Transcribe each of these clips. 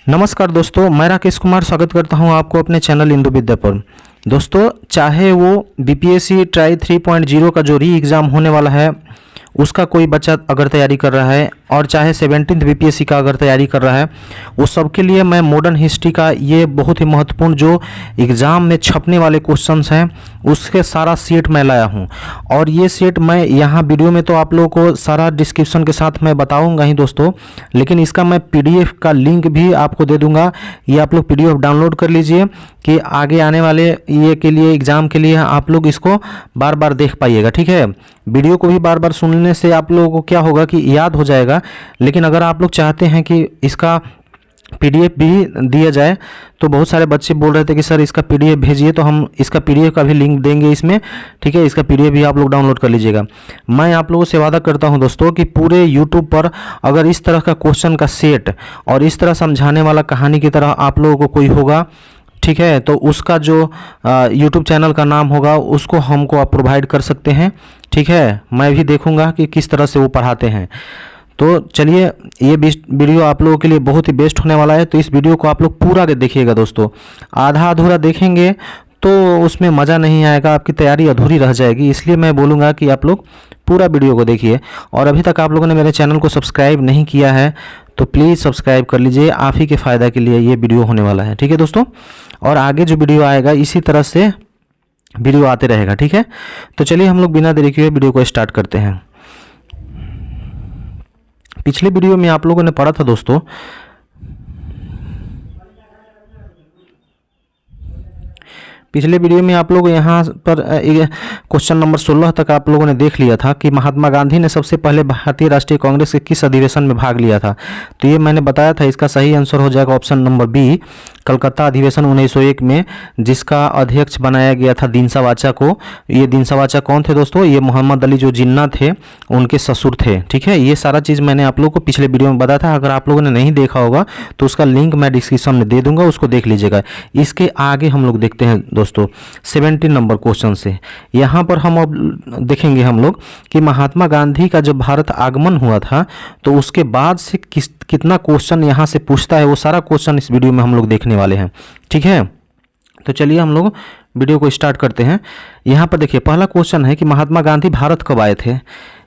नमस्कार दोस्तों, मैं राकेश कुमार स्वागत करता हूं आपको अपने चैनल इंदु विद्या पर। दोस्तों, चाहे वो बीपीएससी ट्राई 3.0 का जो री एग्ज़ाम होने वाला है उसका कोई बच्चा अगर तैयारी कर रहा है और चाहे 17th बीपीएससी का अगर तैयारी कर रहा है, उस सब के लिए मैं मॉडर्न हिस्ट्री का ये बहुत ही महत्वपूर्ण जो एग्ज़ाम में छपने वाले क्वेश्चंस हैं उसके सारा सेट मैं लाया हूं। और ये सेट मैं यहाँ वीडियो में तो आप लोगों को सारा डिस्क्रिप्शन के साथ मैं बताऊंगा ही दोस्तों, लेकिन इसका मैं पीडीएफ का लिंक भी आपको दे दूंगा। ये आप लोग पीडीएफ डाउनलोड कर लीजिए कि आगे आने वाले ये के लिए एग्ज़ाम के लिए आप लोग इसको बार बार देख पाइएगा। ठीक है, वीडियो को भी बार बार सुनने से आप लोगों को क्या होगा कि याद हो जाएगा, लेकिन अगर आप लोग चाहते हैं कि इसका पीडीएफ भी दिया जाए तो बहुत सारे बच्चे बोल रहे थे कि सर इसका पीडीएफ भेजिए, तो हम इसका पीडीएफ का भी लिंक देंगे इसमें। ठीक है, इसका पीडीएफ भी आप लोग डाउनलोड कर लीजिएगा। मैं आप लोगों से वादा करता हूं दोस्तों कि पूरे यूट्यूब पर अगर इस तरह का क्वेश्चन का सेट और इस तरह समझाने वाला कहानी की तरह आप लोगों को कोई होगा, ठीक है, तो उसका जो यूट्यूब चैनल का नाम होगा उसको हमको आप प्रोवाइड कर सकते हैं। ठीक है, मैं भी देखूंगा कि किस तरह से वो पढ़ाते हैं। तो चलिए, ये वीडियो आप लोगों के लिए बहुत ही बेस्ट होने वाला है, तो इस वीडियो को आप लोग पूरा देखिएगा दोस्तों। आधा अधूरा देखेंगे तो उसमें मज़ा नहीं आएगा, आपकी तैयारी अधूरी रह जाएगी। इसलिए मैं बोलूँगा कि आप लोग पूरा वीडियो को देखिए। और अभी तक आप लोगों ने मेरे चैनल को सब्सक्राइब नहीं किया है तो प्लीज़ सब्सक्राइब कर लीजिए, आप ही के फ़ायदा के लिए ये वीडियो होने वाला है। ठीक है दोस्तों, और आगे जो वीडियो आएगा इसी तरह से वीडियो आते रहेगा। ठीक है, तो चलिए हम लोग बिना देरी किए वीडियो को स्टार्ट करते हैं। पिछले वीडियो में आप लोगों ने पढ़ा था दोस्तों, पिछले वीडियो में आप लोग यहाँ पर क्वेश्चन नंबर 16 तक आप लोगों ने देख लिया था कि महात्मा गांधी ने सबसे पहले भारतीय राष्ट्रीय कांग्रेस के किस अधिवेशन में भाग लिया था। तो ये मैंने बताया था, इसका सही आंसर हो जाएगा ऑप्शन नंबर बी, कलकत्ता अधिवेशन 1901 में, जिसका अध्यक्ष बनाया गया था दीनसा वाचा को। ये दीनसा वाचा कौन थे दोस्तों? ये मोहम्मद अली जो जिन्ना थे उनके ससुर थे। ठीक है, ये सारा चीज़ मैंने आप लोगों को पिछले वीडियो में बताया था। अगर आप लोगों ने नहीं देखा होगा तो उसका लिंक मैं डिस्क्रिप्शन में दे दूंगा, उसको देख लीजिएगा। इसके आगे हम लोग देखते हैं दोस्तों 17 नंबर क्वेश्चन से। यहाँ पर हम अब देखेंगे हम लोग कि महात्मा गांधी का जब भारत आगमन हुआ था तो उसके बाद से कितना क्वेश्चन यहाँ से पूछता है, वो सारा क्वेश्चन इस वीडियो में हम लोग देखने वाले हैं। ठीक है, तो चलिए हम लोग वीडियो को स्टार्ट करते हैं। यहाँ पर देखिए, पहला क्वेश्चन है कि महात्मा गांधी भारत कब आए थे।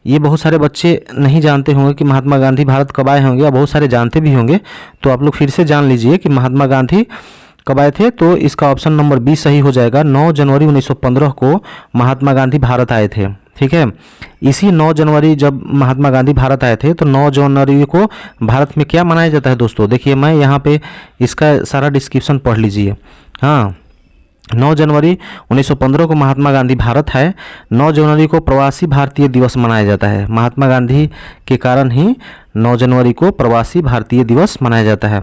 ये बहुत सारे बच्चे नहीं जानते होंगे कि महात्मा गांधी भारत कब आए होंगे, या बहुत सारे जानते भी होंगे, तो आप लोग फिर से जान लीजिए कि महात्मा गांधी कब आए थे। तो इसका ऑप्शन नंबर बी सही हो जाएगा। 9 जनवरी 1915 को महात्मा गांधी भारत आए थे। ठीक है, इसी 9 जनवरी जब महात्मा गांधी भारत आए थे तो 9 जनवरी को भारत में क्या मनाया जाता है दोस्तों? देखिए, मैं यहाँ पे इसका सारा डिस्क्रिप्शन पढ़ लीजिए। हाँ, 9 जनवरी 1915 को महात्मा गांधी भारत आए। 9 जनवरी को प्रवासी भारतीय दिवस मनाया जाता है। महात्मा गांधी के कारण ही 9 जनवरी को प्रवासी भारतीय दिवस मनाया जाता है।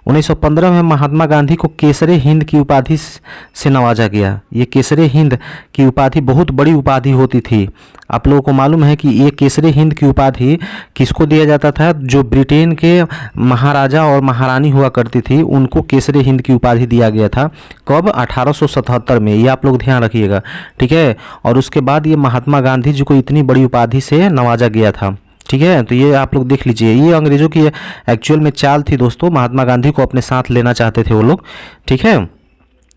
1915 में महात्मा गांधी को केसरे हिंद की उपाधि से नवाजा गया। ये केसरे हिंद की उपाधि बहुत बड़ी उपाधि होती थी। आप लोगों को मालूम है कि ये केसरे हिंद की उपाधि किसको दिया जाता था? जो ब्रिटेन के महाराजा और महारानी हुआ करती थी उनको केसरे हिंद की उपाधि दिया गया था। कब? 1877 में। ये आप लोग ध्यान रखिएगा। ठीक है, और उसके बाद ये महात्मा गांधी जी को इतनी बड़ी उपाधि से नवाजा गया था। ठीक है, तो ये आप लोग देख लीजिए। ये अंग्रेजों की एक्चुअल में चाल थी दोस्तों, महात्मा गांधी को अपने साथ लेना चाहते थे वो लोग। ठीक है,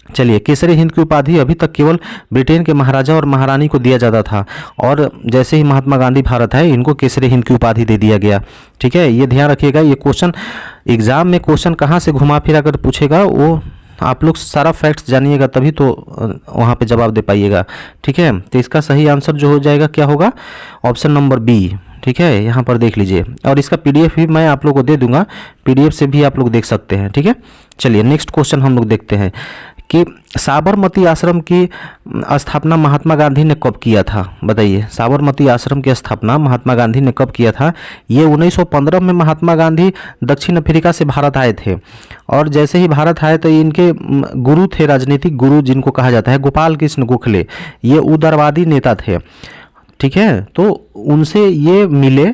चलिए, केसरी हिंद की उपाधि अभी तक केवल ब्रिटेन के महाराजा और महारानी को दिया जाता था, और जैसे ही महात्मा गांधी भारत आए इनको केसरी हिंद की उपाधि दे दिया गया। ठीक है, ये ध्यान रखिएगा। ये क्वेश्चन एग्जाम में क्वेश्चन कहाँ से घुमा फिरा कर पूछेगा, वो आप लोग सारा फैक्ट्स जानिएगा तभी तो वहाँ पे जवाब दे पाइएगा। ठीक है, तो इसका सही आंसर जो हो जाएगा क्या होगा? Option number B. ठीक है, यहाँ पर देख लीजिए, और इसका पीडीएफ भी मैं आप लोग को दे दूंगा, पीडीएफ से भी आप लोग देख सकते हैं। ठीक है, चलिए नेक्स्ट क्वेश्चन हम लोग देखते हैं कि साबरमती आश्रम की स्थापना महात्मा गांधी ने कब किया था? बताइए, साबरमती आश्रम की स्थापना महात्मा गांधी ने कब किया था? ये 1915 में महात्मा गांधी दक्षिण अफ्रीका से भारत आए थे, और जैसे ही भारत आए तो इनके गुरु थे, राजनीतिक गुरु जिनको कहा जाता है, गोपाल कृष्ण गोखले। ये उदारवादी नेता थे। ठीक है, तो उनसे ये मिले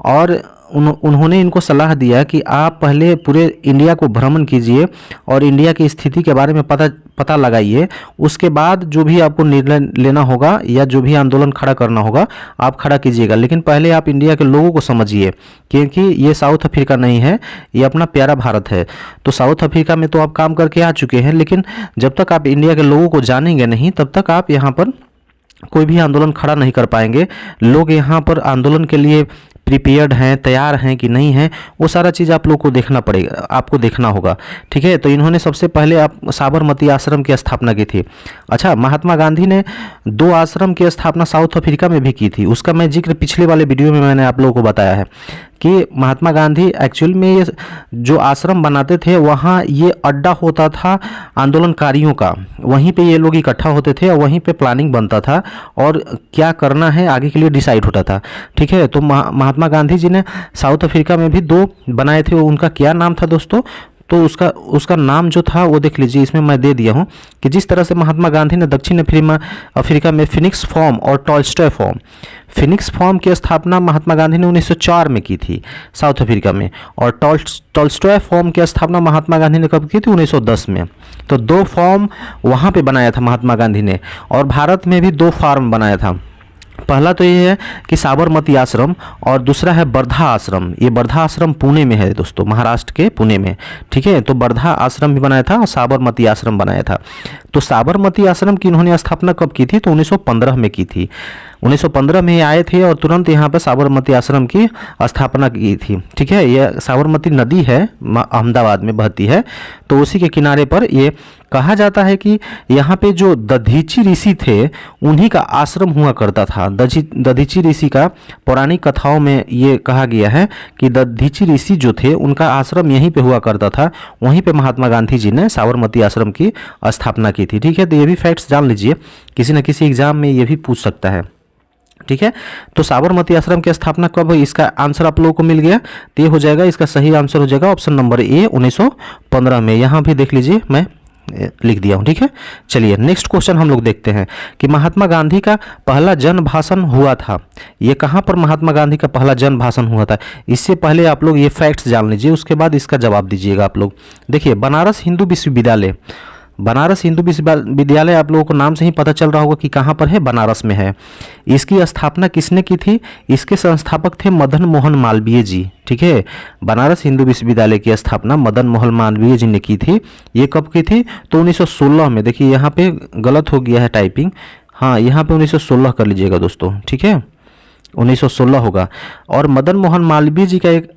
और उन्होंने इनको सलाह दिया कि आप पहले पूरे इंडिया को भ्रमण कीजिए और इंडिया की स्थिति के बारे में पता लगाइए। उसके बाद जो भी आपको निर्णय लेना होगा या जो भी आंदोलन खड़ा करना होगा आप खड़ा कीजिएगा, लेकिन पहले आप इंडिया के लोगों को समझिए, क्योंकि ये साउथ अफ्रीका नहीं है, ये अपना प्यारा भारत है। तो साउथ अफ्रीका में तो आप काम करके आ चुके हैं, लेकिन जब तक आप इंडिया के लोगों को जानेंगे नहीं तब तक आप यहाँ पर कोई भी आंदोलन खड़ा नहीं कर पाएंगे। लोग यहाँ पर आंदोलन के लिए प्रिपेयर्ड हैं, तैयार हैं कि नहीं हैं, वो सारा चीज़ आप लोग को देखना पड़ेगा, आपको देखना होगा। ठीक है, तो इन्होंने सबसे पहले आप साबरमती आश्रम की स्थापना की थी। अच्छा, महात्मा गांधी ने 2 आश्रम की स्थापना साउथ अफ्रीका में भी की थी, उसका मैं जिक्र पिछले वाले वीडियो में मैंने आप लोगों को बताया है कि महात्मा गांधी एक्चुअल में ये जो आश्रम बनाते थे वहाँ ये अड्डा होता था आंदोलनकारियों का, वहीं पे ये लोग इकट्ठा होते थे और वहीं पे प्लानिंग बनता था और क्या करना है आगे के लिए डिसाइड होता था। ठीक है, तो महात्मा गांधी जी ने साउथ अफ्रीका में भी 2 बनाए थे। उनका क्या नाम था दोस्तों? तो उसका नाम जो था वो देख लीजिए, इसमें मैं दे दिया हूँ कि जिस तरह से महात्मा गांधी ने दक्षिण अफ्रीका में फिनिक्स फॉर्म और टॉल्स्टॉय फॉर्म, फिनिक्स फॉर्म की स्थापना महात्मा गांधी ने 1904 में की थी साउथ अफ्रीका में, और टॉल्स्टॉय फॉर्म की स्थापना महात्मा गांधी ने कब की थी? 1910 में। तो 2 फॉर्म वहाँ पे बनाया था महात्मा गांधी ने, और भारत में भी 2 फार्म बनाया था। पहला तो ये है कि साबरमती आश्रम और दूसरा है वर्धा आश्रम। ये वर्धा आश्रम पुणे में है दोस्तों, महाराष्ट्र के पुणे में। ठीक है, तो वर्धा आश्रम भी बनाया था और साबरमती आश्रम बनाया था। तो साबरमती आश्रम की इन्होंने स्थापना कब की थी? तो 1915 में की थी। 1915 में आए थे और तुरंत यहाँ पर साबरमती आश्रम की स्थापना की थी। ठीक है, यह साबरमती नदी है, अहमदाबाद में बहती है, तो उसी के किनारे पर ये कहा जाता है कि यहाँ पे जो दधीची ऋषि थे उन्हीं का आश्रम हुआ करता था। दधीची ऋषि का पौराणिक कथाओं में ये कहा गया है कि दधीची ऋषि जो थे उनका आश्रम यहीं पे हुआ करता था। वहीं पे महात्मा गांधी जी ने साबरमती आश्रम की स्थापना की थी। ठीक है, तो ये भी फैक्ट्स जान लीजिए, किसी न किसी एग्जाम में ये भी पूछ सकता है। ठीक है, तो साबरमती आश्रम की स्थापना कब हुई? इसका आंसर आप लोगों को मिल गया, तो ये हो जाएगा, इसका सही आंसर हो जाएगा ऑप्शन नंबर ए 1915 में। यहाँ भी देख लीजिए, मैं लिख दिया हूँ। ठीक है, चलिए नेक्स्ट क्वेश्चन हम लोग देखते हैं कि महात्मा गांधी का पहला जन भाषण हुआ था, ये कहाँ पर महात्मा गांधी का पहला जन भाषण हुआ था? इससे पहले आप लोग ये फैक्ट्स जान लीजिए, उसके बाद इसका जवाब दीजिएगा आप लोग। देखिए, बनारस हिंदू विश्वविद्यालय, बनारस हिंदू विश्वविद्यालय आप लोगों को नाम से ही पता चल रहा होगा कि कहाँ पर है, बनारस में है। इसकी स्थापना किसने की थी? इसके संस्थापक थे मदन मोहन मालवीय जी। ठीक है, बनारस हिंदू विश्वविद्यालय की स्थापना मदन मोहन मालवीय जी ने की थी। ये कब की थी? तो 1916 में। देखिए यहाँ पे गलत हो गया है टाइपिंग, हाँ यहाँ पे 1916 कर लीजिएगा दोस्तों। ठीक है, 1916 होगा। और मदन मोहन मालवीय जी का एक,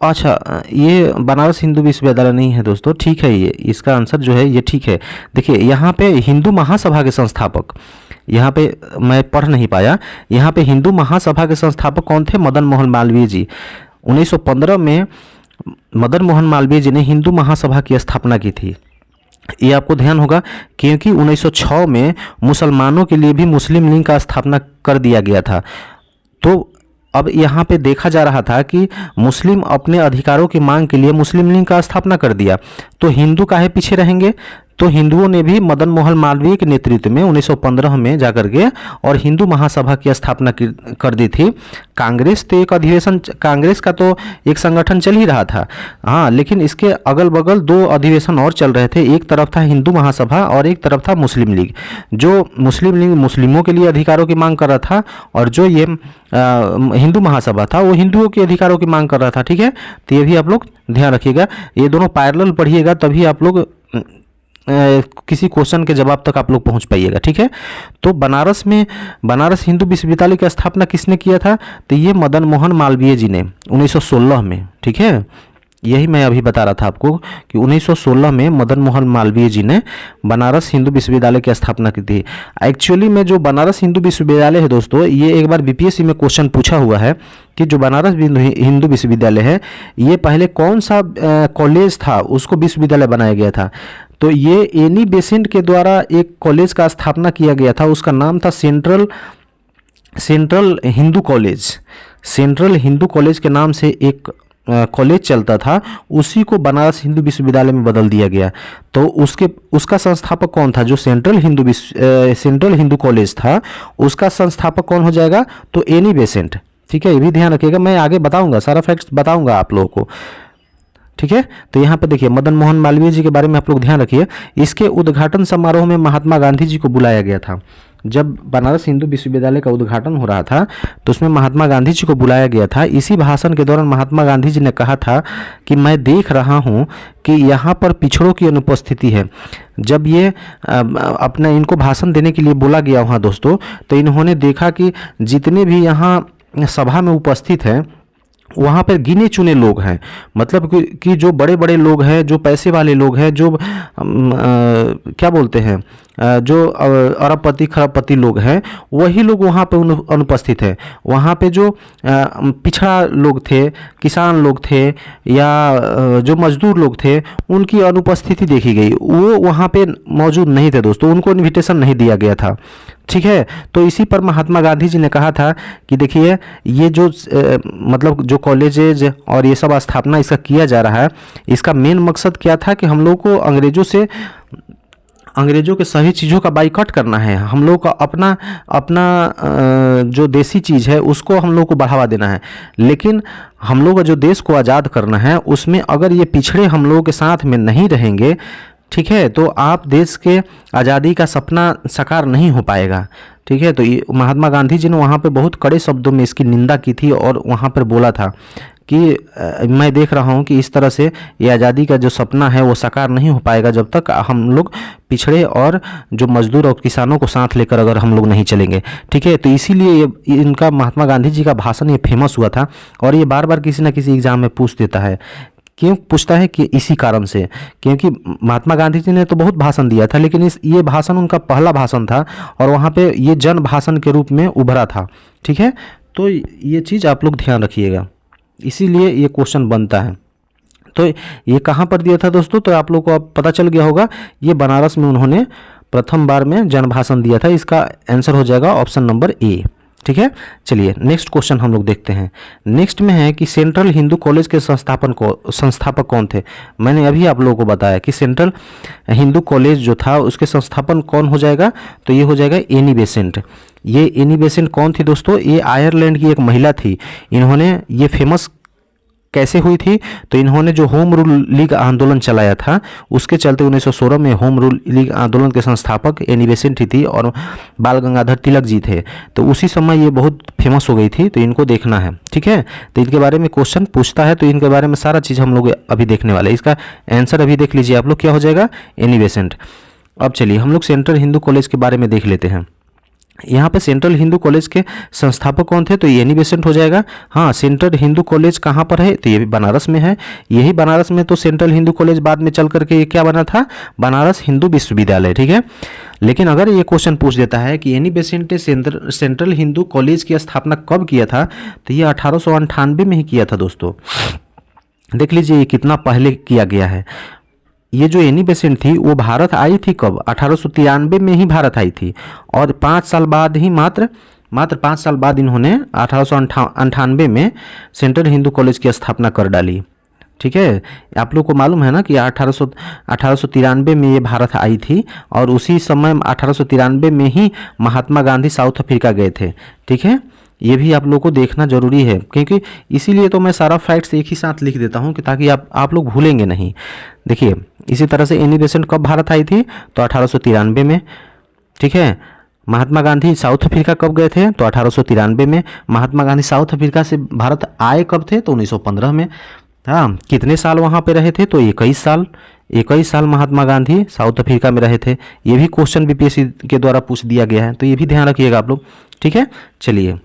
अच्छा ये बनारस हिंदू विश्वविद्यालय नहीं है दोस्तों। ठीक है, ये इसका आंसर जो है ये ठीक है। देखिए यहाँ पे हिंदू महासभा के संस्थापक, यहाँ पे मैं पढ़ नहीं पाया, यहाँ पे हिंदू महासभा के संस्थापक कौन थे? मदन मोहन मालवीय जी। 1915 में मदन मोहन मालवीय जी ने हिंदू महासभा की स्थापना की थी। ये आपको ध्यान होगा क्योंकि 1906 में मुसलमानों के लिए भी मुस्लिम लीग का स्थापना कर दिया गया था। तो अब यहाँ पे देखा जा रहा था कि मुस्लिम अपने अधिकारों की मांग के लिए मुस्लिम लीग का स्थापना कर दिया, तो हिंदू काहे पीछे रहेंगे? तो हिंदुओं ने भी मदन मोहन मालवीय के नेतृत्व में 1915 में जाकर के और हिंदू महासभा की स्थापना कर दी थी। कांग्रेस तो एक अधिवेशन, कांग्रेस का तो एक संगठन चल ही रहा था, हाँ, लेकिन इसके अगल बगल 2 अधिवेशन और चल रहे थे। एक तरफ था हिंदू महासभा और एक तरफ था मुस्लिम लीग। जो मुस्लिम लीग मुस्लिमों के लिए अधिकारों की मांग कर रहा था और जो ये हिंदू महासभा था वो हिंदुओं के अधिकारों की मांग कर रहा था। ठीक है, तो ये भी आप लोग ध्यान रखिएगा, ये दोनों पैरेलल पढ़िएगा तभी आप लोग किसी क्वेश्चन के जवाब तक आप लोग पहुंच पाइएगा। ठीक है, तो बनारस में बनारस हिंदू विश्वविद्यालय की स्थापना किसने किया था? तो ये मदन मोहन मालवीय जी ने 1916 में। ठीक है, यही मैं अभी बता रहा था आपको कि 1916 में मदन मोहन मालवीय जी ने बनारस हिंदू विश्वविद्यालय की स्थापना की थी। एक्चुअली में जो बनारस हिंदू विश्वविद्यालय है दोस्तों, ये एक बार बीपीएससी में क्वेश्चन पूछा हुआ है कि जो बनारस हिंदू विश्वविद्यालय है ये पहले कौन सा कॉलेज था उसको विश्वविद्यालय बनाया गया था? तो ये एनी बेसेंट के द्वारा एक कॉलेज का स्थापना किया गया था, उसका नाम था central Hindu college. Central Hindu college के नाम से एक कॉलेज चलता था, उसी को बनारस हिंदू विश्वविद्यालय में बदल दिया गया। तो उसका संस्थापक कौन था? जो सेंट्रल हिंदू कॉलेज था उसका संस्थापक कौन हो जाएगा? तो एनी बेसेंट। ठीक है, ये भी ध्यान रखिएगा, मैं आगे बताऊंगा, सारा फैक्ट्स बताऊंगा आप लोगों को। ठीक है, तो यहाँ पे देखिए मदन मोहन मालवीय जी के बारे में आप लोग ध्यान रखिए। इसके उद्घाटन समारोह में महात्मा गांधी जी को बुलाया गया था। जब बनारस हिंदू विश्वविद्यालय का उद्घाटन हो रहा था तो उसमें महात्मा गांधी जी को बुलाया गया था। इसी भाषण के दौरान महात्मा गांधी जी ने कहा था कि मैं देख रहा हूँ कि यहाँ पर पिछड़ों की अनुपस्थिति है। जब ये अपना इनको भाषण देने के लिए बोला गया वहाँ दोस्तों, तो इन्होंने देखा कि जितने भी यहाँ सभा में उपस्थित हैं वहाँ पर गिने चुने लोग हैं, मतलब कि जो बड़े बड़े लोग हैं, जो पैसे वाले लोग हैं, जो क्या बोलते हैं, जो अरबपति खरबपति लोग हैं, वही लोग वहाँ पे अनुपस्थित है। वहाँ पे जो पिछड़ा लोग थे, किसान लोग थे, या जो मजदूर लोग थे, उनकी अनुपस्थिति देखी गई। वो वहाँ पे मौजूद नहीं थे दोस्तों, उनको इनविटेशन नहीं दिया गया था। ठीक है, तो इसी पर महात्मा गांधी जी ने कहा था कि देखिए ये जो मतलब जो कॉलेजेज और ये सब स्थापना इसका किया जा रहा है, इसका मेन मकसद क्या था कि हम लोग को अंग्रेज़ों के सभी चीज़ों का बाइकआउट करना है। हम लोग का अपना जो देसी चीज़ है उसको हम लोग को बढ़ावा देना है। लेकिन हम लोग का जो देश को आज़ाद करना है उसमें अगर ये पिछड़े हम लोगों के साथ में नहीं रहेंगे, ठीक है, तो आप देश के आज़ादी का सपना साकार नहीं हो पाएगा। ठीक है, तो ये महात्मा गांधी जी ने वहाँ पे बहुत कड़े शब्दों में इसकी निंदा की थी और वहाँ पर बोला था कि मैं देख रहा हूँ कि इस तरह से ये आज़ादी का जो सपना है वो साकार नहीं हो पाएगा जब तक हम लोग पिछड़े और जो मजदूर और किसानों को साथ लेकर अगर हम लोग नहीं चलेंगे। ठीक है, तो इसीलिए ये इनका महात्मा गांधी जी का भाषण ये फेमस हुआ था और ये बार बार किसी न किसी एग्ज़ाम में पूछ देता है। क्यों पूछता है कि इसी कारण से, क्योंकि महात्मा गांधी जी ने तो बहुत भाषण दिया था, लेकिन ये भाषण उनका पहला भाषण था और वहाँ पे ये जन भाषण के रूप में उभरा था। ठीक है, तो ये चीज़ आप लोग ध्यान रखिएगा, इसीलिए ये क्वेश्चन बनता है। तो ये कहाँ पर दिया था दोस्तों, तो आप लोग को अब पता चल गया होगा, ये बनारस में उन्होंने प्रथम बार में जन भाषण दिया था। इसका आंसर हो जाएगा ऑप्शन नंबर ए। ठीक है, चलिए नेक्स्ट क्वेश्चन हम लोग देखते हैं। नेक्स्ट में है कि सेंट्रल हिंदू कॉलेज के संस्थापक कौन थे। मैंने अभी आप लोगों को बताया कि सेंट्रल हिंदू कॉलेज जो था उसके संस्थापक कौन हो जाएगा, तो ये हो जाएगा एनी बेसेंट। ये एनी बेसेंट कौन थी दोस्तों, ये आयरलैंड की एक महिला थी। इन्होंने ये फेमस कैसे हुई थी, तो इन्होंने जो होम रूल लीग आंदोलन चलाया था उसके चलते 1916 में होम रूल लीग आंदोलन के संस्थापक एनी बेसेंट ही थी और बाल गंगाधर तिलक जी थे। तो उसी समय ये बहुत फेमस हो गई थी, तो इनको देखना है। ठीक है, तो इनके बारे में क्वेश्चन पूछता है, तो इनके बारे में सारा चीज़ हम लोग अभी देखने वाले हैं। इसका आंसर अभी देख लीजिए आप लोग, क्या हो जाएगा, एनी बेसेंट। अब चलिए हम लोग सेंट्रल हिंदू कॉलेज के बारे में देख लेते हैं। यहाँ पे सेंट्रल हिंदू कॉलेज के संस्थापक कौन थे, तो एनी बेसेंट हो जाएगा। हाँ, सेंट्रल हिंदू कॉलेज कहाँ पर है, तो ये भी बनारस में है। यही बनारस में तो सेंट्रल हिंदू कॉलेज बाद में चल करके ये क्या बना था, बनारस हिंदू विश्वविद्यालय। ठीक है, लेकिन अगर ये क्वेश्चन पूछ देता है कि एनी बेसेंट ने सेंट्रल हिंदू कॉलेज की स्थापना कब किया था, तो ये 1898 में ही किया था दोस्तों। देख लीजिए ये कितना पहले किया गया है। ये जो एनी बेसेंट थी वो भारत आई थी कब, 1893 में ही भारत आई थी और 5 साल बाद ही मात्र 5 साल बाद इन्होंने 1898 में सेंट्रल हिंदू कॉलेज की स्थापना कर डाली। ठीक है, आप लोग को मालूम है ना कि 1893 में ये भारत आई थी और उसी समय 1893 में ही महात्मा गांधी साउथ अफ्रीका गए थे। ठीक है, ये भी आप लोग को देखना जरूरी है, क्योंकि इसीलिए तो मैं सारा फैक्ट्स एक ही साथ लिख देता हूँ कि ताकि आप लोग भूलेंगे नहीं। देखिए इसी तरह से एनी बेसेंट कब भारत आई थी, तो 1893 में। ठीक है, महात्मा गांधी साउथ अफ्रीका कब गए थे, तो 1893 में। महात्मा गांधी साउथ अफ्रीका से भारत आए कब थे, तो 1915 में। हाँ, कितने साल वहाँ पे रहे थे, तो 21 साल महात्मा गांधी साउथ अफ्रीका में रहे थे। ये भी क्वेश्चन बीपीएससी के द्वारा पूछ दिया गया है, तो ये भी ध्यान रखिएगा आप लोग। ठीक है, चलिए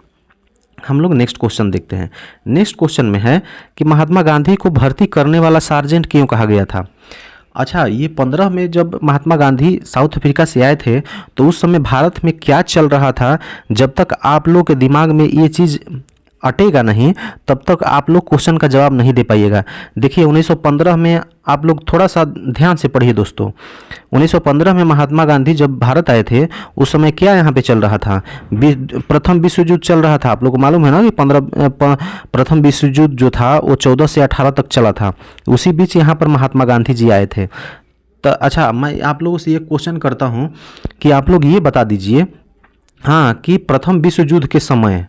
हम लोग नेक्स्ट क्वेश्चन देखते हैं। नेक्स्ट क्वेश्चन में है कि महात्मा गांधी को भर्ती करने वाला सार्जेंट क्यों कहा गया था। अच्छा, ये 15 में जब महात्मा गांधी साउथ अफ्रीका से आए थे तो उस समय भारत में क्या चल रहा था, जब तक आप लोग के दिमाग में ये चीज़ अटेगा नहीं तब तक आप लोग क्वेश्चन का जवाब नहीं दे पाइएगा। देखिए 1915 में आप लोग थोड़ा सा ध्यान से पढ़िए दोस्तों। 1915 में महात्मा गांधी जब भारत आए थे उस समय क्या यहाँ पे चल रहा था, प्रथम विश्व युद्ध चल रहा था। आप लोग को मालूम है ना कि प्रथम विश्व युद्ध जो था वो 14 से 18 तक चला था। उसी बीच यहाँ पर महात्मा गांधी जी आए थे। तो अच्छा, मैं आप लोगों से ये क्वेश्चन करता हूँ कि आप लोग ये बता दीजिए, हाँ, कि प्रथम विश्व युद्ध के समय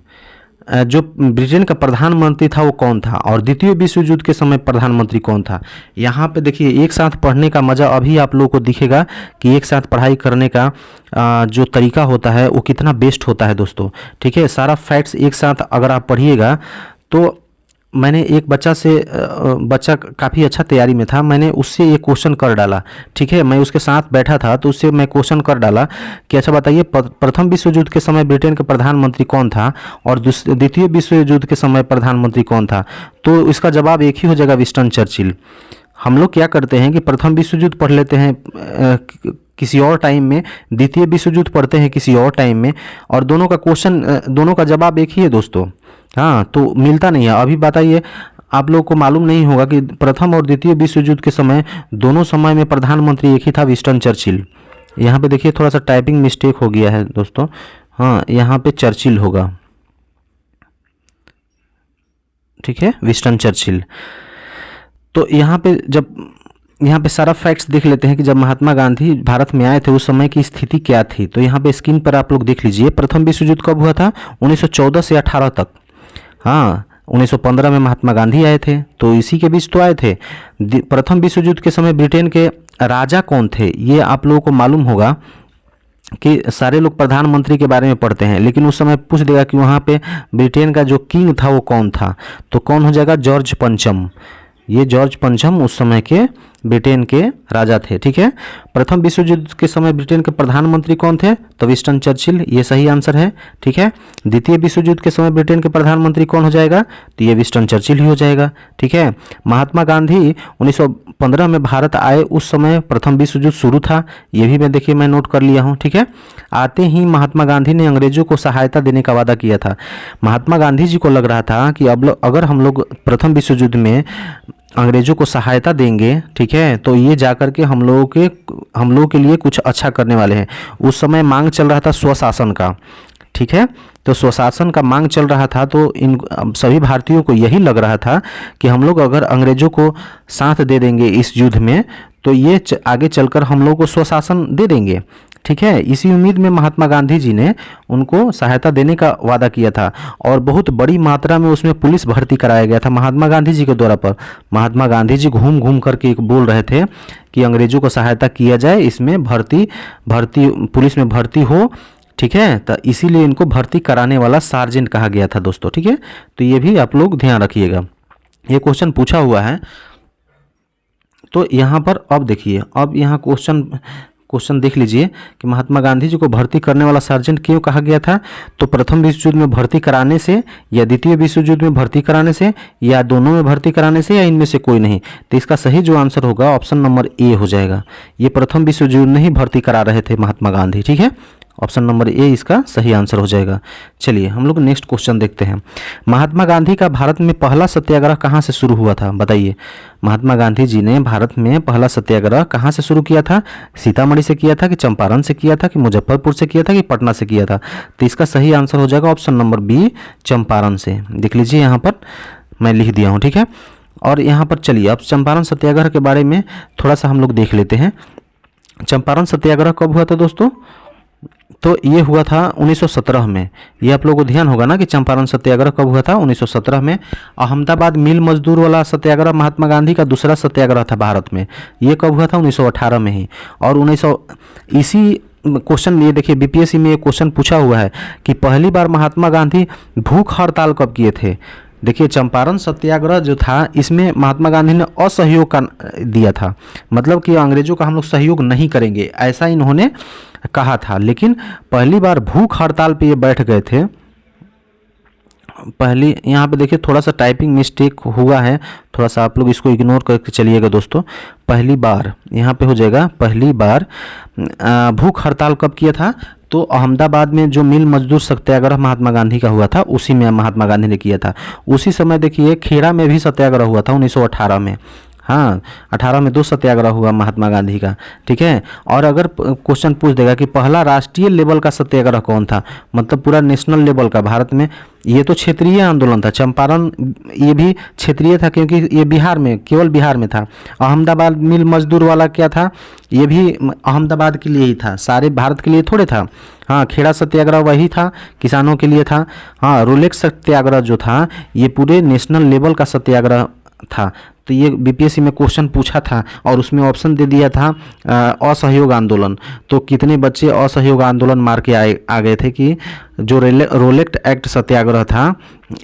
जो ब्रिटेन का प्रधानमंत्री था वो कौन था, और द्वितीय विश्व युद्ध के समय प्रधानमंत्री कौन था। यहाँ पे देखिए एक साथ पढ़ने का मज़ा अभी आप लोगों को दिखेगा कि एक साथ पढ़ाई करने का जो तरीका होता है वो कितना बेस्ट होता है दोस्तों। ठीक है, सारा फैक्ट्स एक साथ अगर आप पढ़िएगा तो मैंने एक बच्चा काफ़ी अच्छा तैयारी में था, मैंने उससे ये क्वेश्चन कर डाला। ठीक है, मैं उसके साथ बैठा था तो उससे मैं क्वेश्चन कर डाला कि अच्छा बताइए प्रथम विश्व युद्ध के समय ब्रिटेन का प्रधानमंत्री कौन था और द्वितीय विश्व युद्ध के समय प्रधानमंत्री कौन था। तो इसका जवाब एक ही हो जाएगा, विंस्टन चर्चिल। हम लोग क्या करते हैं कि प्रथम विश्व युद्ध पढ़ लेते हैं किसी और टाइम में, द्वितीय विश्व युद्ध पढ़ते हैं किसी और टाइम में, और दोनों का क्वेश्चन दोनों का जवाब एक ही है दोस्तों। हाँ, तो मिलता नहीं है। अभी बताइए, आप लोगों को मालूम नहीं होगा कि प्रथम और द्वितीय विश्व युद्ध के समय दोनों समय में प्रधानमंत्री एक ही था, विंस्टन चर्चिल। यहाँ पे देखिए थोड़ा सा टाइपिंग मिस्टेक हो गया है दोस्तों। हाँ, यहाँ पे चर्चिल होगा। ठीक है, विंस्टन चर्चिल। तो यहाँ पे सारा फैक्ट्स देख लेते हैं कि जब महात्मा गांधी भारत में आए थे उस समय की स्थिति क्या थी। तो यहाँ पे स्क्रीन पर आप लोग देख लीजिए, प्रथम विश्व युद्ध कब हुआ था, 1914 से 18 तक। हाँ, 1915 में महात्मा गांधी आए थे, तो इसी के बीच तो आए थे। प्रथम विश्व युद्ध के समय ब्रिटेन के राजा कौन थे, ये आप लोगों को मालूम होगा कि सारे लोग प्रधानमंत्री के बारे में पढ़ते हैं, लेकिन उस समय पूछ देगा कि वहाँ पे ब्रिटेन का जो किंग था वो कौन था, तो कौन हो जाएगा, जॉर्ज पंचम। ये जॉर्ज पंचम उस समय के ब्रिटेन के राजा थे। ठीक है, प्रथम विश्व युद्ध के समय ब्रिटेन के प्रधानमंत्री कौन थे, तो विंस्टन चर्चिल, ये सही आंसर है। ठीक है, द्वितीय विश्व युद्ध के समय ब्रिटेन के प्रधानमंत्री कौन हो जाएगा, तो ये विंस्टन चर्चिल ही हो जाएगा। ठीक है, महात्मा गांधी 1915 में भारत आए, उस समय प्रथम विश्व युद्ध शुरू था, ये भी मैं नोट कर लिया हूँ। ठीक है, आते ही महात्मा गांधी ने अंग्रेजों को सहायता देने का वादा किया था। महात्मा गांधी जी को लग रहा था कि अगर हम लोग प्रथम विश्व युद्ध में अंग्रेजों को सहायता देंगे, ठीक है, तो ये जाकर के हम लोगों के लिए कुछ अच्छा करने वाले हैं। उस समय मांग चल रहा था स्वशासन का। ठीक है, तो स्वशासन का मांग चल रहा था, तो इन सभी भारतीयों को यही लग रहा था कि हम लोग अगर अंग्रेजों को साथ दे देंगे इस युद्ध में, तो ये आगे चलकर हम लोग को स्वशासन दे देंगे। ठीक है, इसी उम्मीद में महात्मा गांधी जी ने उनको सहायता देने का वादा किया था, और बहुत बड़ी मात्रा में उसमें पुलिस भर्ती कराया गया था महात्मा गांधी जी के द्वारा पर। महात्मा गांधी जी घूम घूम करके एक बोल रहे थे कि अंग्रेजों को सहायता किया जाए, इसमें भर्ती पुलिस में भर्ती हो। ठीक है, तो इसीलिए इनको भर्ती कराने वाला सार्जेंट कहा गया था दोस्तों। ठीक है, तो ये भी आप लोग ध्यान रखिएगा, ये क्वेश्चन पूछा हुआ है। तो यहाँ पर अब देखिए, अब यहाँ क्वेश्चन देख लीजिए कि महात्मा गांधी जी को भर्ती करने वाला सार्जेंट क्यों कहा गया था। तो प्रथम विश्व युद्ध में भर्ती कराने से, या द्वितीय विश्व युद्ध में भर्ती कराने से, या दोनों में भर्ती कराने से, या इनमें से कोई नहीं। तो इसका सही जो आंसर होगा ऑप्शन नंबर ए हो जाएगा। ये प्रथम विश्व युद्ध में ही भर्ती करा रहे थे महात्मा गांधी। ठीक है, ऑप्शन नंबर ए इसका सही आंसर हो जाएगा। चलिए हम लोग नेक्स्ट क्वेश्चन देखते हैं। महात्मा गांधी का भारत में पहला सत्याग्रह कहाँ से शुरू हुआ था, बताइए। महात्मा गांधी जी ने भारत में पहला सत्याग्रह कहाँ से शुरू किया था, सीतामढ़ी से किया था, कि चंपारण से किया था, कि मुजफ्फरपुर से किया था, कि पटना से किया था। तो इसका सही आंसर हो जाएगा ऑप्शन नंबर बी, चंपारण से। देख लीजिए यहाँ पर मैं लिख दिया हूँ। ठीक है, और यहाँ पर चलिए अब चंपारण सत्याग्रह के बारे में थोड़ा सा हम लोग देख लेते हैं। चंपारण सत्याग्रह कब हुआ था दोस्तों, तो ये हुआ था 1917 में। ये आप लोगों को ध्यान होगा ना कि चंपारण सत्याग्रह कब हुआ था, 1917 में। अहमदाबाद मिल मजदूर वाला सत्याग्रह महात्मा गांधी का दूसरा सत्याग्रह था भारत में, ये कब हुआ था, 1918 में ही। और इसी क्वेश्चन ये देखिए बीपीएससी में ये क्वेश्चन पूछा हुआ है कि पहली बार महात्मा गांधी भूख हड़ताल कब किए थे। देखिए चंपारण सत्याग्रह जो था इसमें महात्मा गांधी ने असहयोग का दिया था, मतलब कि अंग्रेजों का हम लोग सहयोग नहीं करेंगे ऐसा इन्होंने कहा था। लेकिन पहली बार भूख हड़ताल पे ये बैठ गए थे। पहली यहाँ पे देखिए थोड़ा सा टाइपिंग मिस्टेक हुआ है, थोड़ा सा आप लोग इसको इग्नोर करके चलिएगा दोस्तों। पहली बार यहाँ पे हो जाएगा, पहली बार भूख हड़ताल कब किया था, तो अहमदाबाद में जो मिल मजदूर सत्याग्रह महात्मा गांधी का हुआ था उसी में महात्मा गांधी ने किया था। उसी समय देखिए खेड़ा में भी सत्याग्रह हुआ था 1918 में। हाँ, 18 में 2 सत्याग्रह हुआ महात्मा गांधी का, ठीक है। और अगर क्वेश्चन पूछ देगा कि पहला राष्ट्रीय लेवल का सत्याग्रह कौन था, मतलब पूरा नेशनल लेवल का भारत में, ये तो क्षेत्रीय आंदोलन था। चंपारण ये भी क्षेत्रीय था क्योंकि ये बिहार में, केवल बिहार में था। अहमदाबाद मिल मजदूर वाला क्या था, ये भी अहमदाबाद के लिए ही था, सारे भारत के लिए थोड़े था। हाँ, खेड़ा सत्याग्रह वही था, किसानों के लिए था। हाँ, रोलेक्स सत्याग्रह जो था ये पूरे नेशनल लेवल का सत्याग्रह था। तो ये बीपीएससी में क्वेश्चन पूछा था और उसमें ऑप्शन दे दिया था असहयोग आंदोलन। तो कितने बच्चे असहयोग आंदोलन मार के आ गए थे कि जो रोलेक्ट एक्ट सत्याग्रह था,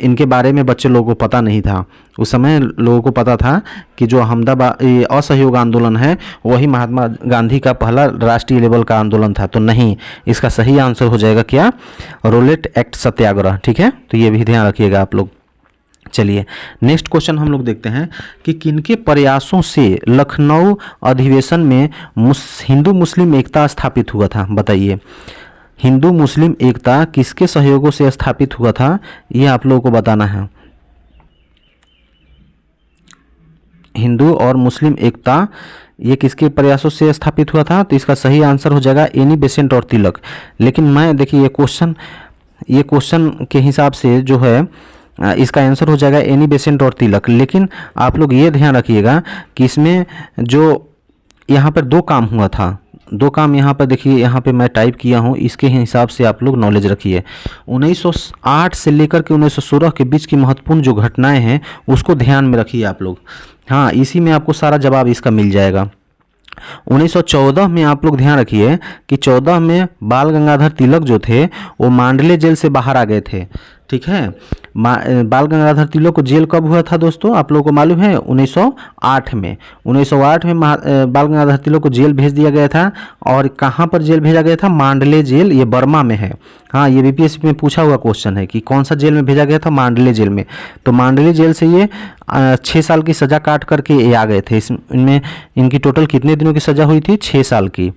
इनके बारे में बच्चे लोगों को पता नहीं था। उस समय लोगों को पता था कि जो अहमदाबाद असहयोग आंदोलन है वही महात्मा गांधी का पहला राष्ट्रीय लेवल का आंदोलन था। तो नहीं, इसका सही आंसर हो जाएगा क्या, रोलेक्ट एक्ट सत्याग्रह, ठीक है। तो ये भी ध्यान रखिएगा आप लोग। चलिए नेक्स्ट क्वेश्चन हम लोग देखते हैं कि किनके प्रयासों से लखनऊ अधिवेशन में हिंदू मुस्लिम एकता स्थापित हुआ था, बताइए। हिंदू मुस्लिम एकता किसके सहयोगों से स्थापित हुआ था, ये आप लोगों को बताना है। हिंदू और मुस्लिम एकता ये किसके प्रयासों से स्थापित हुआ था, तो इसका सही आंसर हो जाएगा एनी बेसेंट और तिलक। लेकिन मैं देखिए ये क्वेश्चन के हिसाब से जो है इसका आंसर हो जाएगा एनी बेसेंट और तिलक। लेकिन आप लोग ये ध्यान रखिएगा कि इसमें जो यहाँ पर 2 काम हुआ था, 2 काम यहाँ पर देखिए, यहाँ पे मैं टाइप किया हूँ, इसके हिसाब से आप लोग नॉलेज रखिए। 1908 से लेकर के 1916 के बीच की महत्वपूर्ण जो घटनाएं हैं उसको ध्यान में रखिए आप लोग। हाँ, इसी में आपको सारा जवाब इसका मिल जाएगा। 1914 में आप लोग ध्यान रखिए कि 14 में बाल गंगाधर तिलक जो थे वो मांडले जेल से बाहर आ गए थे, ठीक है। बाल गंगाधर तिलक को जेल कब हुआ था दोस्तों, आप लोगों को मालूम है 1908 में। 1908 में बाल गंगाधर तिलक को जेल भेज दिया गया था। और कहाँ पर जेल भेजा गया था, मांडले जेल, ये बर्मा में है। हाँ, ये बीपीएससी में पूछा हुआ क्वेश्चन है कि कौन सा जेल में भेजा गया था, मांडले जेल में। तो मांडले जेल से ये 6 साल की सज़ा काट करके ये आ गए थे। इनमें इनकी टोटल कितने दिनों की सज़ा हुई थी, 6 साल की।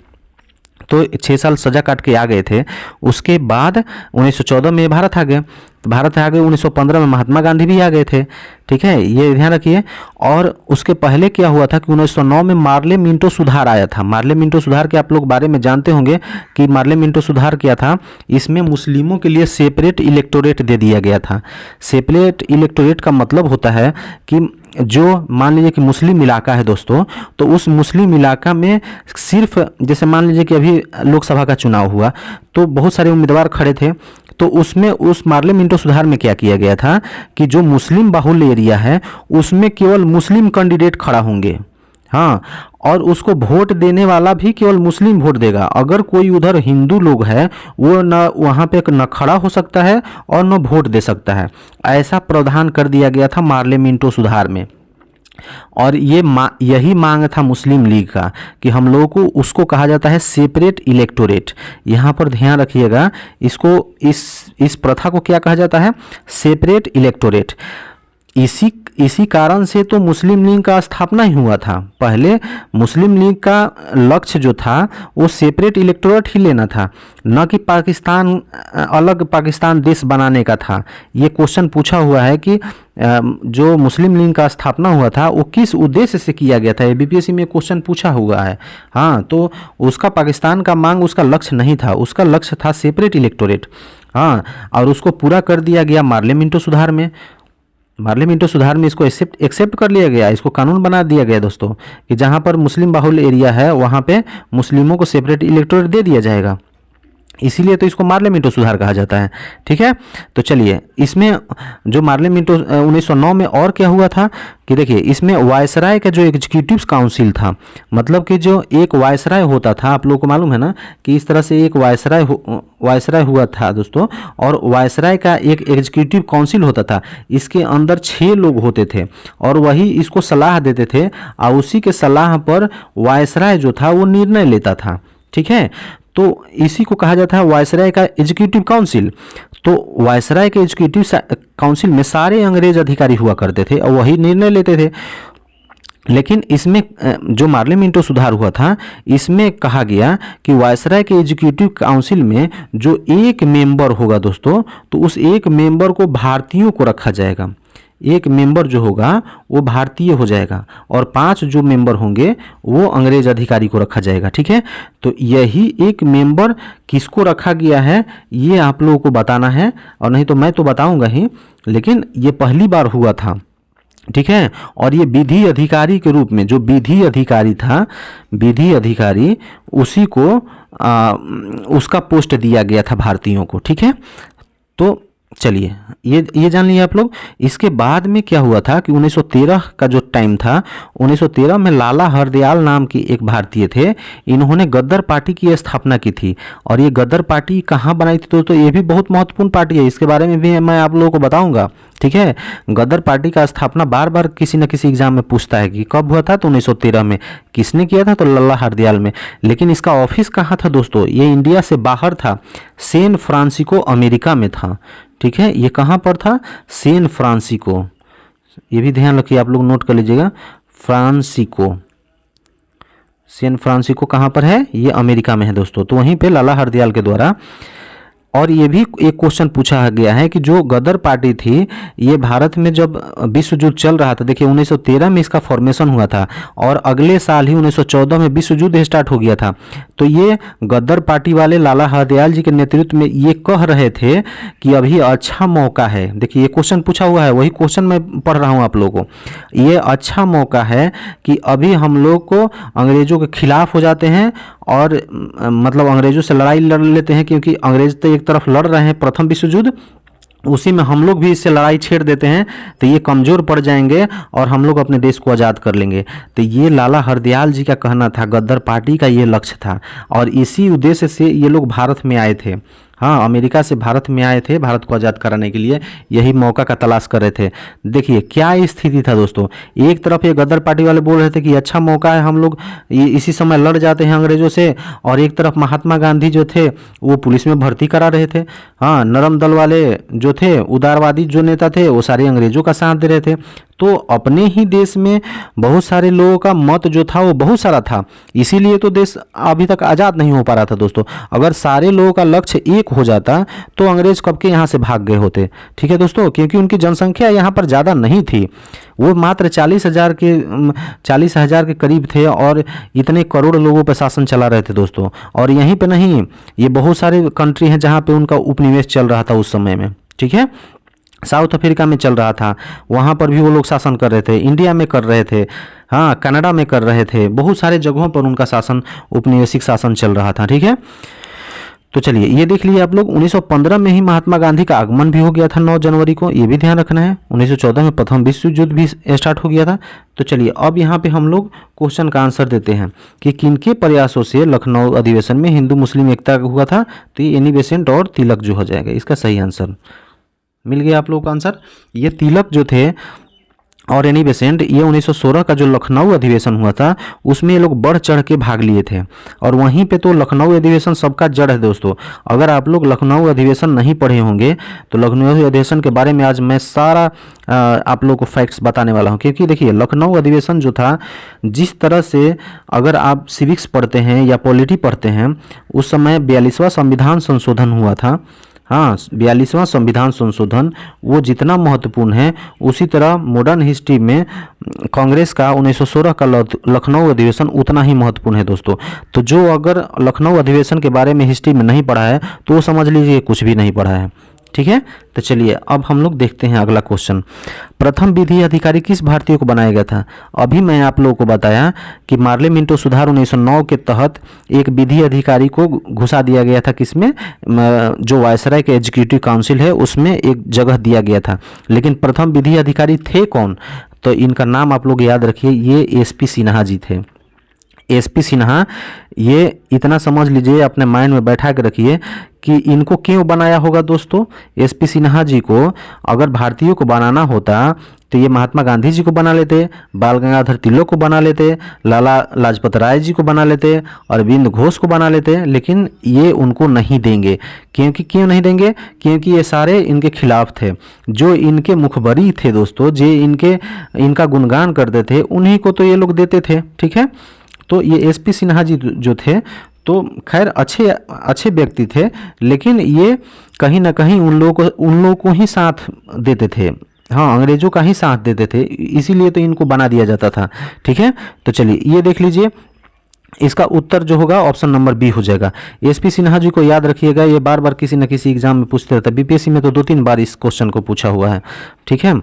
तो 6 साल सज़ा काट के आ गए थे। उसके बाद 1914 में भारत आ गए। भारत आ गए 1915 में महात्मा गांधी भी आ गए थे, ठीक है, ये ध्यान रखिए। और उसके पहले क्या हुआ था कि 1909 में मार्ले मिंटो सुधार आया था। मार्ले मिंटो सुधार के आप लोग बारे में जानते होंगे कि मार्ले मिंटो सुधार क्या था। इसमें मुस्लिमों के लिए सेपरेट इलेक्टोरेट दे दिया गया था। सेपरेट इलेक्टोरेट का मतलब होता है कि जो मान लीजिए कि मुस्लिम इलाका है दोस्तों, तो उस मुस्लिम इलाका में सिर्फ, जैसे मान लीजिए कि अभी लोकसभा का चुनाव हुआ तो बहुत सारे उम्मीदवार खड़े थे। तो उसमें उस मार्ले मिंटो सुधार में क्या किया गया था कि जो मुस्लिम बाहुल्य एरिया है उसमें केवल मुस्लिम कैंडिडेट खड़ा होंगे। हाँ, और उसको वोट देने वाला भी केवल मुस्लिम वोट देगा। अगर कोई उधर हिंदू लोग है वो न वहाँ पे न खड़ा हो सकता है और न वोट दे सकता है। ऐसा प्रावधान कर दिया गया था मार्ले मिंटो सुधार में। और यही मांग था मुस्लिम लीग का कि हम लोगों को, उसको कहा जाता है सेपरेट इलेक्टोरेट। यहाँ पर ध्यान रखिएगा, इसको इस प्रथा को क्या कहा जाता है, सेपरेट इलेक्टोरेट। इसी कारण से तो मुस्लिम लीग का स्थापना ही हुआ था। पहले मुस्लिम लीग का लक्ष्य जो था वो सेपरेट इलेक्टोरेट ही लेना था, न कि पाकिस्तान, अलग पाकिस्तान देश बनाने का था। ये क्वेश्चन पूछा हुआ है कि जो मुस्लिम लीग का स्थापना हुआ था वो किस उद्देश्य से किया गया था, ये बीपीएससी में क्वेश्चन पूछा हुआ है। हाँ, तो उसका पाकिस्तान का मांग उसका लक्ष्य नहीं था, उसका लक्ष्य था सेपरेट इलेक्टोरेट। हाँ, और उसको पूरा कर दिया गया मार्ले मिंटो सुधार में। मार्ले मिंटो सुधार में इसको एक्सेप्ट कर लिया गया, इसको कानून बना दिया गया दोस्तों कि जहाँ पर मुस्लिम बाहुल्य एरिया है वहाँ पे मुस्लिमों को सेपरेट इलेक्टोरेट दे दिया जाएगा। इसीलिए तो इसको मार्ले मिंटो सुधार कहा जाता है, ठीक है। तो चलिए, इसमें जो मार्ले मिंटो 1909 में और क्या हुआ था कि देखिए, इसमें वायसराय का जो एग्जीक्यूटिव काउंसिल था, मतलब कि जो एक वायसराय होता था, आप लोगों को मालूम है ना कि इस तरह से एक वायसराय हुआ था दोस्तों। और वायसराय का एक एग्जीक्यूटिव काउंसिल होता था, इसके अंदर 6 लोग होते थे और वही इसको सलाह देते थे और उसी के सलाह पर वायसराय जो था वो निर्णय लेता था, ठीक है। तो इसी को कहा जाता है वायसराय का एग्जीक्यूटिव काउंसिल। तो वायसराय के एग्जीक्यूटिव काउंसिल में सारे अंग्रेज अधिकारी हुआ करते थे और वही निर्णय लेते थे। लेकिन इसमें जो मार्ले मिंटो सुधार हुआ था, इसमें कहा गया कि वायसराय के एग्जीक्यूटिव काउंसिल में जो एक मेंबर होगा दोस्तों, तो उस एक मेंबर को भारतीयों को रखा जाएगा। एक मेंबर जो होगा वो भारतीय हो जाएगा और 5 जो मेंबर होंगे वो अंग्रेज अधिकारी को रखा जाएगा। ठीक है, तो यही एक मेंबर किसको रखा गया है ये आप लोगों को बताना है, और नहीं तो मैं तो बताऊंगा ही, लेकिन ये पहली बार हुआ था। ठीक है, और ये विधि अधिकारी के रूप में, जो विधि अधिकारी था, विधि अधिकारी, उसी को उसका पोस्ट दिया गया था भारतीयों को। ठीक है, तो चलिए ये जान लिया आप लोग। इसके बाद में क्या हुआ था कि 1913 का जो टाइम था, 1913 में लाला हरदयाल नाम की एक भारतीय थे, इन्होंने गद्दर पार्टी की स्थापना की थी। और ये गद्दर पार्टी कहाँ बनाई थी दोस्तों, ये भी बहुत महत्वपूर्ण पार्टी है, इसके बारे में भी मैं आप लोगों को बताऊंगा। ठीक है, गद्दर पार्टी का स्थापना बार बार किसी न किसी एग्जाम में पूछता है कि कब हुआ था, तो 1913 में। किसने किया था, तो लाला हरदयाल में। लेकिन इसका ऑफिस कहाँ था दोस्तों, ये इंडिया से बाहर था, सैन फ्रांसिस्को अमेरिका में था। ठीक है, ये कहाँ पर था, सैन फ्रांसिस्को, ये भी ध्यान रखिए, आप लोग नोट कर लीजिएगा, फ्रांसिस्को, सैन फ्रांसिस्को कहाँ पर है, ये अमेरिका में है दोस्तों। तो वहीं पे लाला हरदयाल के द्वारा, और ये भी एक क्वेश्चन पूछा गया है कि जो गदर पार्टी थी, ये भारत में जब विश्व युद्ध चल रहा था, देखिए 1913 में इसका फॉर्मेशन हुआ था और अगले साल ही 1914 में विश्व युद्ध स्टार्ट हो गया था। तो ये गदर पार्टी वाले लाला हरदयाल जी के नेतृत्व में ये कह रहे थे कि अभी अच्छा मौका है, देखिए ये क्वेश्चन पूछा हुआ है, वही क्वेश्चन मैं पढ़ रहा हूँ आप लोगों को, ये अच्छा मौका है कि अभी हम लोग को अंग्रेजों के खिलाफ हो जाते हैं और मतलब अंग्रेजों से लड़ाई लड़ लेते हैं, क्योंकि अंग्रेज तो एक तरफ लड़ रहे हैं प्रथम विश्व युद्ध, उसी में हम लोग भी इससे लड़ाई छेड़ देते हैं तो ये कमज़ोर पड़ जाएंगे और हम लोग अपने देश को आज़ाद कर लेंगे। तो ये लाला हरदयाल जी का कहना था, गद्दर पार्टी का ये लक्ष्य था, और इसी उद्देश्य से ये लोग भारत में आए थे। हाँ, अमेरिका से भारत में आए थे, भारत को आज़ाद कराने के लिए, यही मौका का तलाश कर रहे थे। देखिए क्या स्थिति था दोस्तों, एक तरफ ये गद्दर पार्टी वाले बोल रहे थे कि अच्छा मौका है, हम लोग इसी समय लड़ जाते हैं अंग्रेजों से, और एक तरफ महात्मा गांधी जो थे वो पुलिस में भर्ती करा रहे थे। हाँ, नरम दल वाले जो थे, उदारवादी जो नेता थे, वो सारे अंग्रेजों का साथ दे रहे थे। तो अपने ही देश में बहुत सारे लोगों का मत जो था वो बहुत सारा था, इसीलिए तो देश अभी तक आज़ाद नहीं हो पा रहा था दोस्तों। अगर सारे लोगों का लक्ष्य एक हो जाता तो अंग्रेज कब के यहाँ से भाग गए होते। ठीक है दोस्तों, क्योंकि उनकी जनसंख्या यहाँ पर ज़्यादा नहीं थी, वो मात्र 40,000 के करीब थे और इतने करोड़ लोगों पर शासन चला रहे थे दोस्तों। और यहीं पे नहीं, ये बहुत सारे कंट्री हैं जहाँ पे उनका उपनिवेश चल रहा था उस समय में। ठीक है, साउथ अफ्रीका में चल रहा था, वहाँ पर भी वो लोग शासन कर रहे थे, इंडिया में कर रहे थे, हाँ कनाडा में कर रहे थे, बहुत सारे जगहों पर उनका शासन, उपनिवेशिक शासन चल रहा था। ठीक है, तो चलिए ये देख लीजिए आप लोग, 1915 में ही महात्मा गांधी का आगमन भी हो गया था 9 जनवरी को, ये भी ध्यान रखना है। 1914 में प्रथम विश्व युद्ध भी स्टार्ट हो गया था। तो चलिए अब यहाँ पे हम लोग क्वेश्चन का आंसर देते हैं कि किनके प्रयासों से लखनऊ अधिवेशन में हिंदू मुस्लिम एकता हुआ था। तो ये एनी बेसेंट और तिलक जो हो जाएगा, इसका सही आंसर मिल गया आप लोगों का आंसर। ये तिलक जो थे और एनी बेसेंट, ये 1916 का जो लखनऊ अधिवेशन हुआ था उसमें ये लोग बढ़ चढ़ के भाग लिए थे, और वहीं पे तो लखनऊ अधिवेशन सबका जड़ है दोस्तों। अगर आप लोग लखनऊ अधिवेशन नहीं पढ़े होंगे तो लखनऊ अधिवेशन के बारे में आज मैं सारा आप लोग को फैक्ट्स बताने वाला हूं, क्योंकि देखिए लखनऊ अधिवेशन जो था, जिस तरह से अगर आप सिविक्स पढ़ते हैं या पॉलिटी पढ़ते हैं, उस समय 42वां संविधान संशोधन हुआ था। हाँ, 42वां संविधान संशोधन वो जितना महत्वपूर्ण है, उसी तरह मॉडर्न हिस्ट्री में कांग्रेस का 1916 का लखनऊ अधिवेशन उतना ही महत्वपूर्ण है दोस्तों। तो जो अगर लखनऊ अधिवेशन के बारे में हिस्ट्री में नहीं पढ़ा है तो वो समझ लीजिए कुछ भी नहीं पढ़ा है। ठीक है, तो चलिए अब हम लोग देखते हैं अगला क्वेश्चन। प्रथम विधि अधिकारी किस भारतीय को बनाया गया था। अभी मैं आप लोगों को बताया कि मार्ले मिंटो सुधार 1909 के तहत एक विधि अधिकारी को घुसा दिया गया था, किसमें, जो वायसराय के एग्जीक्यूटिव काउंसिल है उसमें एक जगह दिया गया था। लेकिन प्रथम विधि अधिकारी थे कौन, तो इनका नाम आप लोग याद रखिए, ये एसपी सिन्हा जी थे। एसपी सिन्हा, ये इतना समझ लीजिए, अपने माइंड में बैठा के रखिए कि इनको क्यों बनाया होगा दोस्तों। एसपी सिन्हा जी को अगर भारतीयों को बनाना होता तो ये महात्मा गांधी जी को बना लेते, बाल गंगाधर तिलक को बना लेते, लाला लाजपत राय जी को बना लेते, अरविंद घोष को बना लेते, लेकिन ये उनको नहीं देंगे। क्यों नहीं देंगे, क्योंकि ये सारे इनके खिलाफ थे। जो इनके मुखबरी थे दोस्तों, जो इनका गुणगान करते थे, उन्हीं को तो ये लोग देते थे। ठीक है, तो ये एसपी सिन्हा जी जो थे, तो खैर अच्छे व्यक्ति थे, लेकिन ये कहीं ना कहीं उन लोगों को ही साथ देते थे। हाँ, अंग्रेजों का ही साथ देते थे, इसीलिए तो इनको बना दिया जाता था। ठीक है, तो चलिए ये देख लीजिए, इसका उत्तर जो होगा ऑप्शन नंबर बी हो जाएगा। एसपी सिन्हा जी को याद रखिएगा, ये बार बार किसी न किसी एग्जाम में पूछते रहता है, बीपीएससी में तो 2-3 बार इस क्वेश्चन को पूछा हुआ है। ठीक है,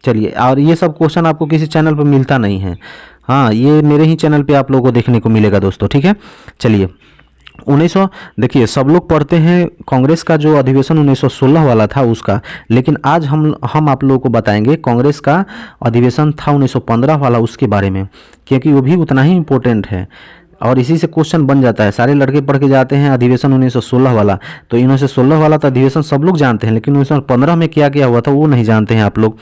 चलिए, और ये सब क्वेश्चन आपको किसी चैनल पर मिलता नहीं है, हाँ, ये मेरे ही चैनल पे आप लोगों को देखने को मिलेगा दोस्तों। ठीक है, चलिए 1900, देखिए सब लोग पढ़ते हैं कांग्रेस का जो अधिवेशन 1916 वाला था उसका, लेकिन आज हम आप लोगों को बताएंगे कांग्रेस का अधिवेशन था 1915 वाला, उसके बारे में, क्योंकि वो भी उतना ही इम्पोर्टेंट है और इसी से क्वेश्चन बन जाता है। सारे लड़के पढ़ के जाते हैं अधिवेशन 1916 वाला, तो 1916 वाला तो अधिवेशन सब लोग जानते हैं, लेकिन 1915 में क्या क्या हुआ था वो नहीं जानते हैं आप लोग।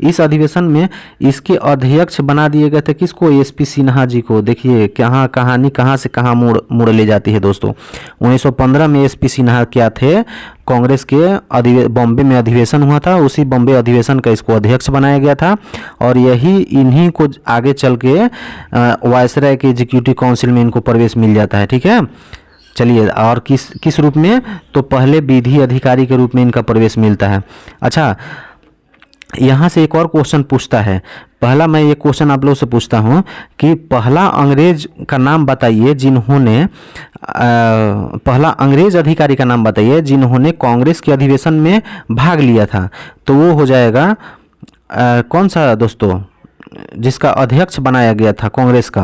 इस अधिवेशन में इसके अध्यक्ष बना दिए गए थे किसको? एसपी सिन्हा जी को। देखिए कहाँ कहानी कहाँ से कहाँ मोड़ ले जाती है दोस्तों। 1915 में एसपी सिन्हा क्या थे? कांग्रेस के बॉम्बे में अधिवेशन हुआ था, उसी बॉम्बे अधिवेशन का इसको अध्यक्ष बनाया गया था और यही इन्हीं को आगे चल के वायसराय के एग्जीक्यूटिव काउंसिल में इनको प्रवेश मिल जाता है। ठीक है, चलिए, और किस रूप में? तो पहले विधि अधिकारी के रूप में इनका प्रवेश मिलता है। अच्छा, यहाँ से एक और क्वेश्चन पूछता है, पहला मैं ये क्वेश्चन आप लोगों से पूछता हूँ कि पहला अंग्रेज का नाम बताइए जिन्होंने पहला अंग्रेज अधिकारी का नाम बताइए जिन्होंने कांग्रेस के अधिवेशन में भाग लिया था। तो वो हो जाएगा कौन सा दोस्तों? जिसका अध्यक्ष बनाया गया था कांग्रेस का,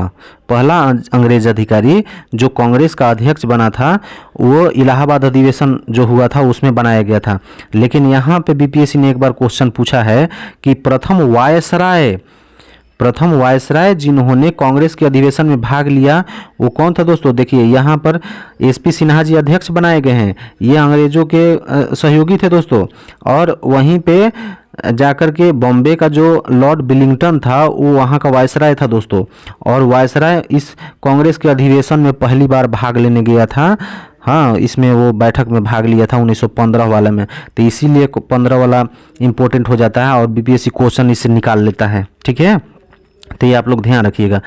पहला अंग्रेज अधिकारी जो कांग्रेस का अध्यक्ष बना था वो इलाहाबाद अधिवेशन जो हुआ था उसमें बनाया गया था। लेकिन यहाँ पे बीपीएससी ने एक बार क्वेश्चन पूछा है कि प्रथम वायसराय जिन्होंने कांग्रेस के अधिवेशन में भाग लिया वो कौन था दोस्तों? देखिए यहाँ पर एसपी सिन्हा जी अध्यक्ष बनाए गए हैं, ये अंग्रेजों के सहयोगी थे दोस्तों, और वहीं पे जाकर के बॉम्बे का जो लॉर्ड बिलिंगटन था वो वहाँ का वायसराय था दोस्तों, और वायसराय इस कांग्रेस के अधिवेशन में पहली बार भाग लेने गया था। हाँ, इसमें वो बैठक में भाग लिया था 1915 वाला में, तो इसीलिए 15 वाला इम्पोर्टेंट हो जाता है और बीपीएससी क्वेश्चन इससे निकाल लेता है। ठीक है, तो ये आप लोग ध्यान रखिएगा,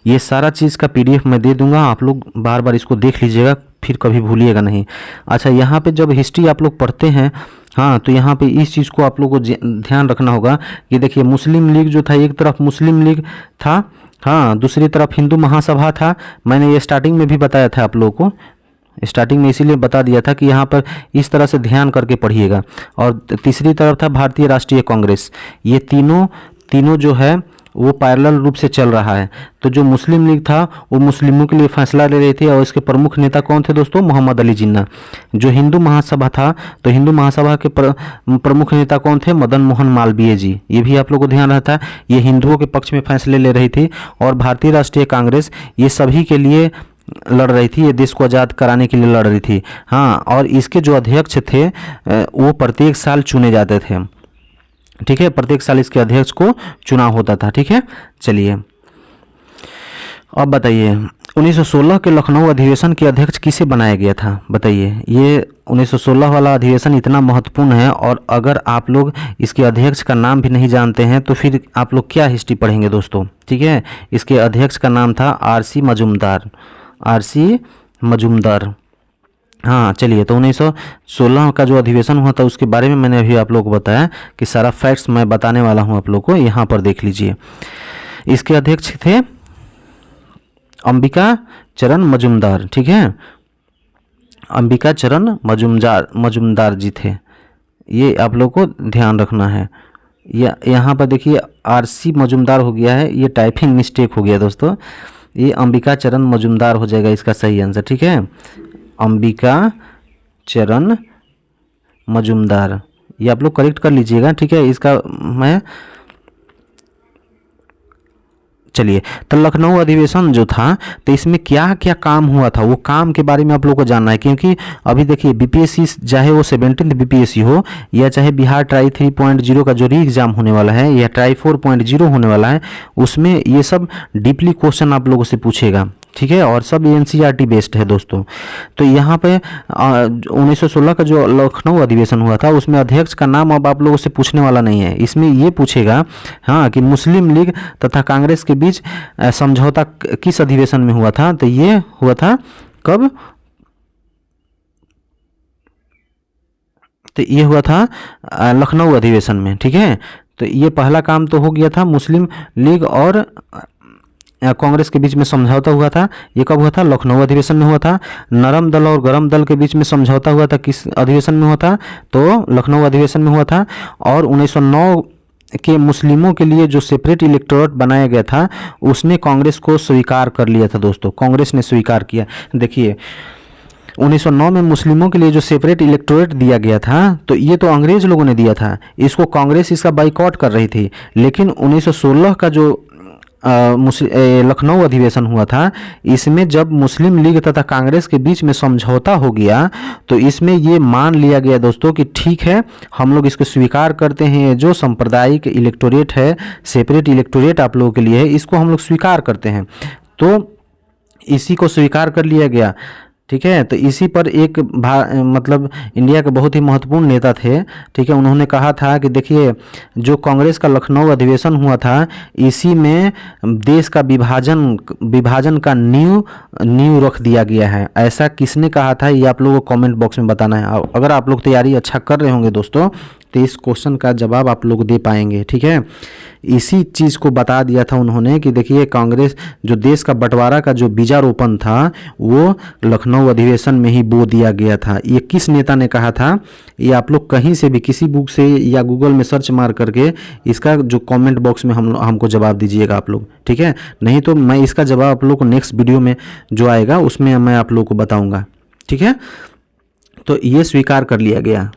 ये सारा चीज़ का पीडीएफ मैं दे दूंगा, आप लोग बार बार इसको देख लीजिएगा, फिर कभी भूलिएगा नहीं। अच्छा, यहाँ पे जब हिस्ट्री आप लोग पढ़ते हैं, हाँ, तो यहाँ पे इस चीज़ को आप लोग को ध्यान रखना होगा कि देखिए मुस्लिम लीग जो था, एक तरफ मुस्लिम लीग था, हाँ, दूसरी तरफ हिंदू महासभा था। मैंने ये स्टार्टिंग में भी बताया था आप लोगों को, स्टार्टिंग में इसीलिए बता दिया था कि यहाँ पर इस तरह से ध्यान करके पढ़िएगा। और तीसरी तरफ था भारतीय राष्ट्रीय कांग्रेस। ये तीनों जो है वो पैरेलल रूप से चल रहा है। तो जो मुस्लिम लीग था वो मुस्लिमों के लिए फैसला ले रही थी और इसके प्रमुख नेता कौन थे दोस्तों? मोहम्मद अली जिन्ना। जो हिंदू महासभा था तो हिंदू महासभा के प्रमुख नेता कौन थे? मदन मोहन मालवीय जी। ये भी आप लोगों को ध्यान रहता है, ये हिंदुओं के पक्ष में फैसले ले रही थी। और भारतीय राष्ट्रीय कांग्रेस ये सभी के लिए लड़ रही थी, ये देश को आज़ाद कराने के लिए लड़ रही थी। हाँ, और इसके जो अध्यक्ष थे वो प्रत्येक साल चुने जाते थे। ठीक है, प्रत्येक साल इसके अध्यक्ष को चुनाव होता था। ठीक है, चलिए अब बताइए 1916 के लखनऊ अधिवेशन के अध्यक्ष किसे बनाया गया था? बताइए, ये 1916 वाला अधिवेशन इतना महत्वपूर्ण है और अगर आप लोग इसके अध्यक्ष का नाम भी नहीं जानते हैं तो फिर आप लोग क्या हिस्ट्री पढ़ेंगे दोस्तों। ठीक है, इसके अध्यक्ष का नाम था आरसी मजूमदार। हाँ, चलिए, तो 1916 का जो अधिवेशन हुआ था उसके बारे में मैंने अभी आप लोगों को बताया कि सारा फैक्ट्स मैं बताने वाला हूँ आप लोग को, यहाँ पर देख लीजिए। इसके अध्यक्ष थे अंबिका चरण मजूमदार। ठीक है, अंबिका चरण मजूमदार जी थे, ये आप लोग को ध्यान रखना है। यहाँ पर देखिए आरसी मजूमदार हो गया है, ये टाइपिंग मिस्टेक हो गया दोस्तों, ये अंबिका चरण मजूमदार हो जाएगा इसका सही आंसर। ठीक है, अंबिका चरण मजूमदार, ये आप लोग करेक्ट कर लीजिएगा। ठीक है, इसका मैं चलिए, तो लखनऊ अधिवेशन जो था तो इसमें क्या क्या काम हुआ था वो काम के बारे में आप लोगों को जानना है, क्योंकि अभी देखिए बीपीएससी चाहे वो 17th बीपीएससी हो या चाहे बिहार ट्राई 3.0 का जो री एग्ज़ाम होने वाला है या ट्राई 4.0 होने वाला है, उसमें ये सब डीपली क्वेश्चन आप लोगों से पूछेगा। ठीक है, और सब एनसीईआरटी बेस्ड है दोस्तों। तो यहाँ पे 1916 का जो लखनऊ अधिवेशन हुआ था उसमें अध्यक्ष का नाम अब आप लोगों से पूछने वाला नहीं है, इसमें ये पूछेगा हाँ कि मुस्लिम लीग तथा कांग्रेस के बीच समझौता किस अधिवेशन में हुआ था। तो ये हुआ था कब? तो ये हुआ था लखनऊ अधिवेशन में, ठीक है। तो ये पहला काम तो हो गया था, मुस्लिम लीग और कांग्रेस के बीच में समझौता हुआ था। ये कब हुआ था? लखनऊ अधिवेशन में हुआ था। नरम दल और गरम दल के बीच में समझौता हुआ था, किस अधिवेशन में हुआ था? तो लखनऊ अधिवेशन में हुआ था। और 1909 के मुस्लिमों के लिए जो सेपरेट इलेक्टोरेट बनाया गया था उसने कांग्रेस को स्वीकार कर लिया था दोस्तों, कांग्रेस ने स्वीकार किया। देखिए 1909 में मुस्लिमों के लिए जो सेपरेट इलेक्टोरेट दिया गया था तो ये तो अंग्रेज लोगों ने दिया था, इसको कांग्रेस इसका बाइकआउट कर रही थी। लेकिन 1916 का जो लखनऊ अधिवेशन हुआ था, इसमें जब मुस्लिम लीग तथा कांग्रेस के बीच में समझौता हो गया तो इसमें ये मान लिया गया दोस्तों कि ठीक है, हम लोग इसको स्वीकार करते हैं, जो सांप्रदायिक इलेक्टोरेट है, सेपरेट इलेक्टोरेट आप लोगों के लिए है, इसको हम लोग स्वीकार करते हैं। तो इसी को स्वीकार कर लिया गया, ठीक है। तो इसी पर एक मतलब इंडिया के बहुत ही महत्वपूर्ण नेता थे, ठीक है, उन्होंने कहा था कि देखिए जो कांग्रेस का लखनऊ अधिवेशन हुआ था इसी में देश का विभाजन का नींव रख दिया गया है। ऐसा किसने कहा था ये आप लोगों को कमेंट बॉक्स में बताना है। अगर आप लोग तैयारी अच्छा कर रहे होंगे दोस्तों तो इस क्वेश्चन का जवाब आप लोग दे पाएंगे, ठीक है। इसी चीज़ को बता दिया था उन्होंने कि देखिए कांग्रेस जो देश का बंटवारा का जो बीजारोपण था वो लखनऊ अधिवेशन में ही बो दिया गया था। ये किस नेता ने कहा था? ये आप लोग कहीं से भी किसी बुक से या गूगल में सर्च मार करके इसका जो कमेंट बॉक्स में हमको जवाब दीजिएगा आप लोग, ठीक है। नहीं तो मैं इसका जवाब आप लोग को नेक्स्ट वीडियो में जो आएगा उसमें मैं आप लोग को बताऊँगा, ठीक है। तो ये स्वीकार कर लिया गया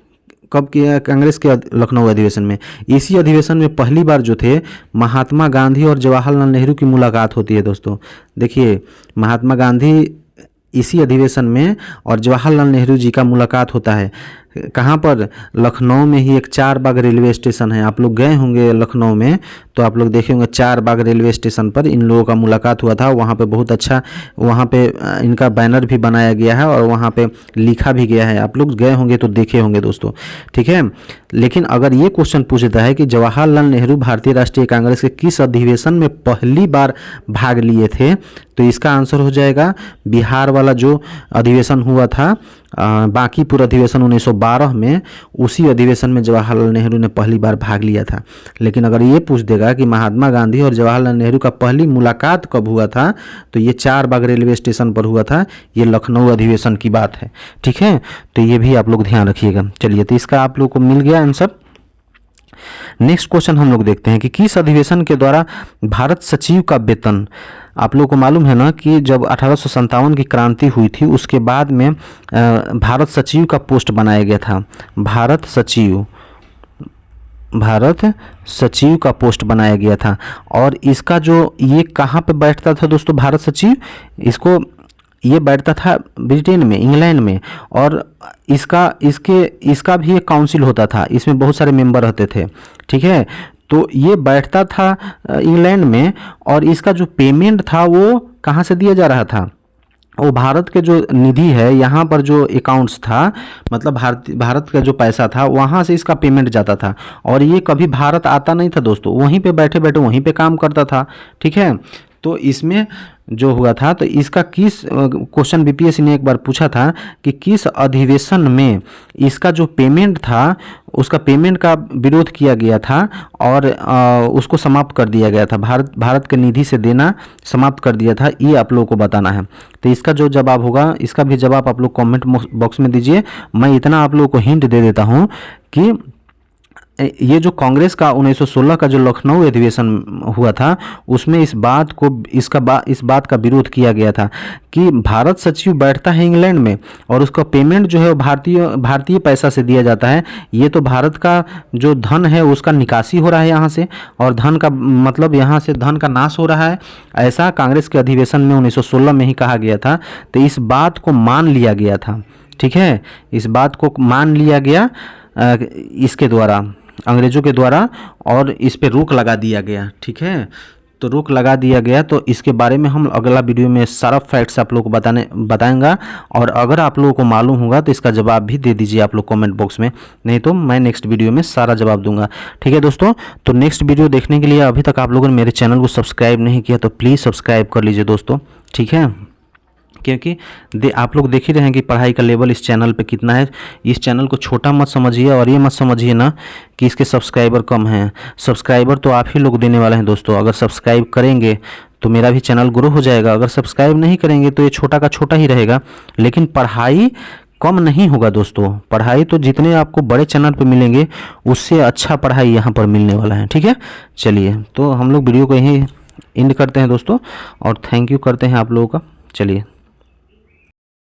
कब किया? कांग्रेस के लखनऊ अधिवेशन में। इसी अधिवेशन में पहली बार जो थे महात्मा गांधी और जवाहरलाल नेहरू की मुलाकात होती है दोस्तों। देखिए महात्मा गांधी इसी अधिवेशन में और जवाहरलाल नेहरू जी का मुलाकात होता है। कहाँ पर? लखनऊ में ही एक चार बाग रेलवे स्टेशन है, आप लोग गए होंगे लखनऊ में तो आप लोग देखे होंगे चार बाग रेलवे स्टेशन पर इन लोगों का मुलाकात हुआ था। वहाँ पे बहुत अच्छा, वहाँ पे इनका बैनर भी बनाया गया है और वहाँ पे लिखा भी गया है, आप लोग गए होंगे तो देखे होंगे दोस्तों, ठीक है। लेकिन अगर ये क्वेश्चन पूछता है कि जवाहरलाल नेहरू भारतीय राष्ट्रीय कांग्रेस के किस अधिवेशन में पहली बार भाग लिए थे तो इसका आंसर हो जाएगा बिहार वाला जो अधिवेशन हुआ था बांकीपुर अधिवेशन 1912 में, उसी अधिवेशन में जवाहरलाल नेहरू ने पहली बार भाग लिया था। लेकिन अगर ये पूछ देगा कि महात्मा गांधी और जवाहरलाल नेहरू का पहली मुलाकात कब हुआ था तो ये चार बाग रेलवे स्टेशन पर हुआ था, ये लखनऊ अधिवेशन की बात है, ठीक है। तो ये भी आप लोग ध्यान रखिएगा। चलिए तो इसका आप लोग को मिल गया आंसर। नेक्स्ट क्वेश्चन हम लोग देखते हैं कि किस अधिवेशन के द्वारा भारत सचिव का वेतन, आप लोगों को मालूम है ना कि जब 1857 की क्रांति हुई थी उसके बाद में भारत सचिव का पोस्ट बनाया गया था। भारत सचिव का पोस्ट बनाया गया था। और इसका जो ये कहाँ पे बैठता था दोस्तों भारत सचिव? ये बैठता था ब्रिटेन में, इंग्लैंड में। और इसका भी एक काउंसिल होता था, इसमें बहुत सारे मेंबर रहते थे, ठीक है। तो ये बैठता था इंग्लैंड में और इसका जो पेमेंट था वो कहाँ से दिया जा रहा था? वो भारत के जो निधि है यहाँ पर जो अकाउंट्स था, मतलब भारत का जो पैसा था वहाँ से इसका पेमेंट जाता था। और ये कभी भारत आता नहीं था दोस्तों, वहीं पे बैठे बैठे वहीं पे काम करता था, ठीक है। तो इसमें जो हुआ था तो इसका किस क्वेश्चन बीपीएससी ने एक बार पूछा था कि किस अधिवेशन में इसका जो पेमेंट था उसका पेमेंट का विरोध किया गया था और उसको समाप्त कर दिया गया था, भारत के निधि से देना समाप्त कर दिया था, ये आप लोगों को बताना है। तो इसका जो जवाब होगा इसका भी जवाब आप लोग कमेंट बॉक्स में दीजिए। मैं इतना आप लोगों को हिंट दे देता हूँ कि ये जो कांग्रेस का 1916 का जो लखनऊ अधिवेशन हुआ था उसमें इस बात का विरोध किया गया था कि भारत सचिव बैठता है इंग्लैंड में और उसका पेमेंट जो है वो भारतीय पैसा से दिया जाता है। ये तो भारत का जो धन है उसका निकासी हो रहा है यहाँ से, और धन का मतलब यहाँ से धन का नाश हो रहा है, ऐसा कांग्रेस के अधिवेशन में 1916 में ही कहा गया था। तो इस बात को मान लिया गया था, ठीक है, इस बात को मान लिया गया इसके द्वारा, अंग्रेज़ों के द्वारा, और इस पे रोक लगा दिया गया, ठीक है। तो रोक लगा दिया गया। तो इसके बारे में हम अगला वीडियो में सारा फैक्ट्स आप लोगों को बताएंगा। और अगर आप लोगों को मालूम होगा तो इसका जवाब भी दे दीजिए आप लोग कमेंट बॉक्स में, नहीं तो मैं नेक्स्ट वीडियो में सारा जवाब दूंगा, ठीक है दोस्तों। तो नेक्स्ट वीडियो देखने के लिए अभी तक आप लोगों ने मेरे चैनल को सब्सक्राइब नहीं किया तो प्लीज़ सब्सक्राइब कर लीजिए दोस्तों, ठीक है। क्योंकि आप लोग देख ही रहे हैं कि पढ़ाई का लेवल इस चैनल पे कितना है। इस चैनल को छोटा मत समझिए और ये मत समझिए ना कि इसके सब्सक्राइबर कम हैं। सब्सक्राइबर तो आप ही लोग देने वाले हैं दोस्तों। अगर सब्सक्राइब करेंगे तो मेरा भी चैनल ग्रो हो जाएगा, अगर सब्सक्राइब नहीं करेंगे तो ये छोटा का छोटा ही रहेगा। लेकिन पढ़ाई कम नहीं होगा दोस्तों। पढ़ाई तो जितने आपको बड़े चैनल पे मिलेंगे उससे अच्छा पढ़ाई यहाँ पर मिलने वाला है। ठीक है, चलिए तो हम लोग वीडियो को यहीं एंड करते हैं दोस्तों, और थैंक यू करते हैं आप लोगों का। चलिए।